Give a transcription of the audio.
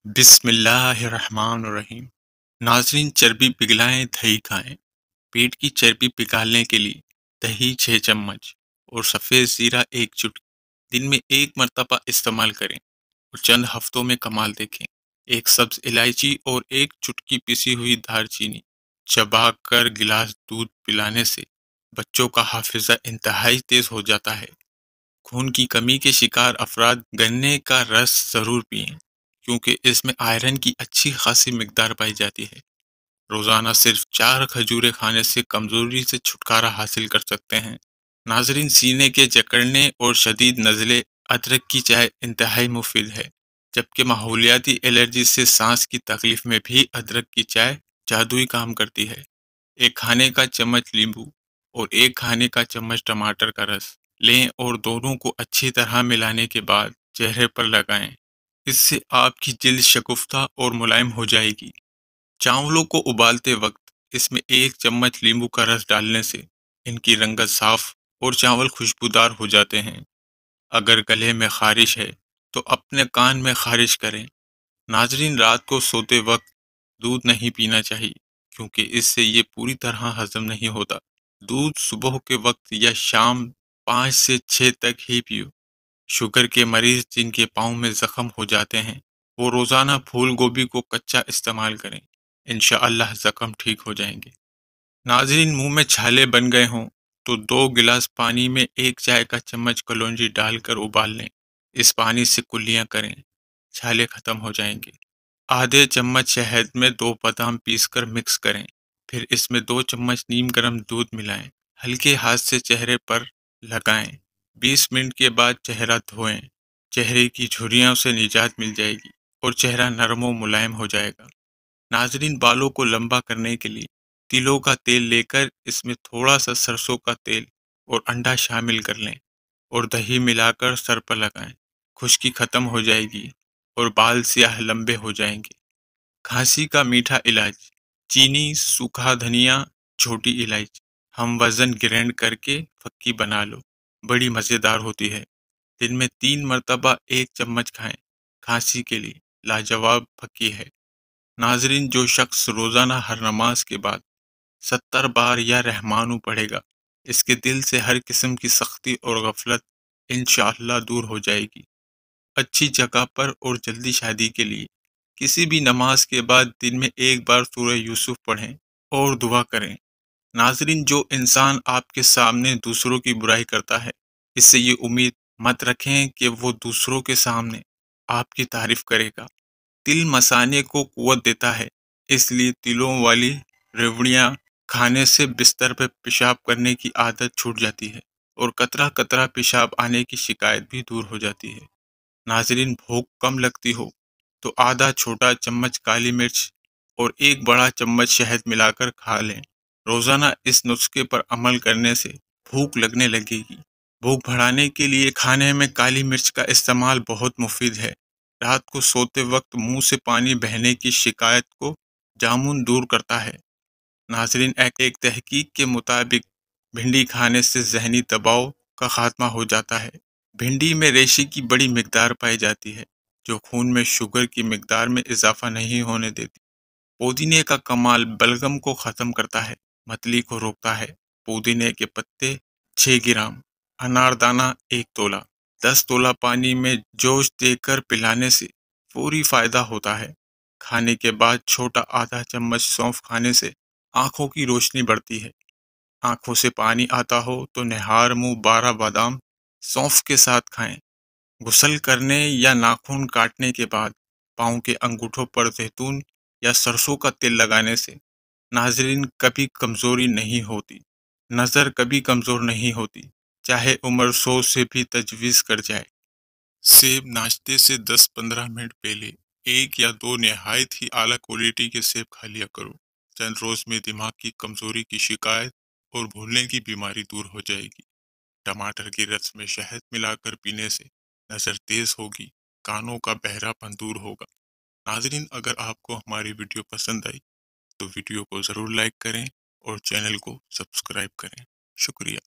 بسم اللہ الرحمن الرحیم۔ ناظرین، چربی پگھلائیں، دہی کھائیں۔ پیٹ کی چربی پگھالنے کے لیے دہی 6 چمچ اور سفید زیرہ 1 چٹکی دن میں 1 مرتبہ استعمال کریں اور چند ہفتوں میں کمال دیکھیں۔ 1 سبز الائچی اور 1 چٹکی پسی ہوئی دار چینی چبا کر گلاس دودھ پلانے سے بچوں کا حافظہ انتہائی تیز ہو جاتا ہے۔ خون کی کمی کے شکار افراد گنے کا رس ضرور پئیں، کیونکہ اس میں آئرن کی اچھی خاصی مقدار پائی جاتی ہے۔ روزانہ صرف 4 کھجوریں کھانے سے کمزوری سے چھٹکارا حاصل کر سکتے ہیں۔ ناظرین، سینے کے جکڑنے اور شدید نزلے ادرک کی چائے انتہائی مفید ہے، جبکہ ماحولیاتی الرجی سے سانس کی تکلیف میں بھی ادرک کی چائے جادوئی کام کرتی ہے۔ 1 کھانے کا چمچ لیمبو اور 1 کھانے کا چمچ ٹماٹر کا رس لیں اور دونوں کو اچھی طرح ملانے کے بعد چہرے پر لگائیں۔ اس سے آپ کی جلد شگفتہ اور ملائم ہو جائے گی۔ چاولوں کو ابالتے وقت اس میں 1 چمچ لیمبو کا رس ڈالنے سے ان کی رنگت صاف اور چاول خوشبودار ہو جاتے ہیں۔ اگر گلے میں خارش ہے تو اپنے کان میں خارش کریں۔ ناظرین، رات کو سوتے وقت دودھ نہیں پینا چاہیے، کیونکہ اس سے یہ پوری طرح ہضم نہیں ہوتا۔ دودھ صبح کے وقت یا شام 5 سے 6 تک ہی پیو۔ شوگر کے مریض جن کے پاؤں میں زخم ہو جاتے ہیں، وہ روزانہ پھول گوبھی کو کچا استعمال کریں۔ انشاءاللہ زخم ٹھیک ہو جائیں گے۔ ناظرین، منہ میں چھالے بن گئے ہوں تو 2 گلاس پانی میں 1 چائے کا چمچ کلونجی ڈال کر ابال لیں۔ اس پانی سے کلیاں کریں، چھالے ختم ہو جائیں گے۔ آدھے چمچ شہد میں 2 بادام پیس کر مکس کریں، پھر اس میں 2 چمچ نیم گرم دودھ ملائیں، ہلکے ہاتھ سے چہرے پر لگائیں۔ 20 منٹ کے بعد چہرہ دھوئیں۔ چہرے کی جھریوں سے نجات مل جائے گی اور چہرہ نرم و ملائم ہو جائے گا۔ ناظرین، بالوں کو لمبا کرنے کے لیے تلوں کا تیل لے کر اس میں تھوڑا سا سرسوں کا تیل اور انڈا شامل کر لیں اور دہی ملا کر سر پر لگائیں۔ خشکی ختم ہو جائے گی اور بال سیاہ لمبے ہو جائیں گے۔ کھانسی کا میٹھا علاج: چینی، سوکھا دھنیا، چھوٹی الائچی ہم وزن گرینڈ کر کے پھکی بنا لو، بڑی مزیدار ہوتی ہے۔ دن میں 3 مرتبہ 1 چمچ کھائیں، کھانسی کے لیے لاجواب پھکی ہے۔ ناظرین، جو شخص روزانہ ہر نماز کے بعد 70 بار یا رحمانو پڑھے گا، اس کے دل سے ہر قسم کی سختی اور غفلت انشاءاللہ دور ہو جائے گی۔ اچھی جگہ پر اور جلدی شادی کے لیے کسی بھی نماز کے بعد دن میں 1 بار سورہ یوسف پڑھیں اور دعا کریں۔ ناظرین، جو انسان آپ کے سامنے دوسروں کی برائی کرتا ہے، اس سے یہ امید مت رکھیں کہ وہ دوسروں کے سامنے آپ کی تعریف کرے گا۔ تل مثانے کو قوت دیتا ہے، اس لیے تلوں والی ریوڑیاں کھانے سے بستر پہ پیشاب کرنے کی عادت چھوٹ جاتی ہے اور قطرہ قطرہ پیشاب آنے کی شکایت بھی دور ہو جاتی ہے۔ ناظرین، بھوک کم لگتی ہو تو آدھا چھوٹا چمچ کالی مرچ اور 1 بڑا چمچ شہد ملا کر کھا لیں۔ روزانہ اس نسخے پر عمل کرنے سے بھوک لگنے لگے گی۔ بھوک بڑھانے کے لیے کھانے میں کالی مرچ کا استعمال بہت مفید ہے۔ رات کو سوتے وقت منہ سے پانی بہنے کی شکایت کو جامن دور کرتا ہے۔ ناظرین، ایک تحقیق کے مطابق بھنڈی کھانے سے ذہنی دباؤ کا خاتمہ ہو جاتا ہے۔ بھنڈی میں ریشے کی بڑی مقدار پائی جاتی ہے، جو خون میں شوگر کی مقدار میں اضافہ نہیں ہونے دیتی۔ پودینے کا کمال بلغم کو ختم کرتا ہے، متلی کو روکتا ہے۔ پودینے کے پتے 6 گرام، اناردانہ 1 تولہ، 10 تولہ پانی میں جوش دے کر پلانے سے فوری فائدہ ہوتا ہے۔ کھانے کے بعد چھوٹا آدھا چمچ سونف کھانے سے آنکھوں کی روشنی بڑھتی ہے۔ آنکھوں سے پانی آتا ہو تو نہار منہ 12 بادام سونف کے ساتھ کھائیں۔ غسل کرنے یا ناخن کاٹنے کے بعد پاؤں کے انگوٹھوں پر زیتون یا سرسوں کا تیل لگانے سے ناظرین کبھی کمزوری نہیں ہوتی، نظر کبھی کمزور نہیں ہوتی، چاہے عمر 100 سے بھی تجاوز کر جائے۔ سیب ناشتے سے 10-15 منٹ پہلے 1 یا 2 نہایت ہی اعلیٰ کوالٹی کے سیب کھا لیا کرو۔ چند روز میں دماغ کی کمزوری کی شکایت اور بھولنے کی بیماری دور ہو جائے گی۔ ٹماٹر کے رس میں شہد ملا کر پینے سے نظر تیز ہوگی، کانوں کا بہرا پن دور ہوگا۔ ناظرین، اگر آپ کو ہماری ویڈیو پسند آئی تو ویڈیو کو ضرور لائک کریں اور چینل کو سبسکرائب کریں۔ شکریہ۔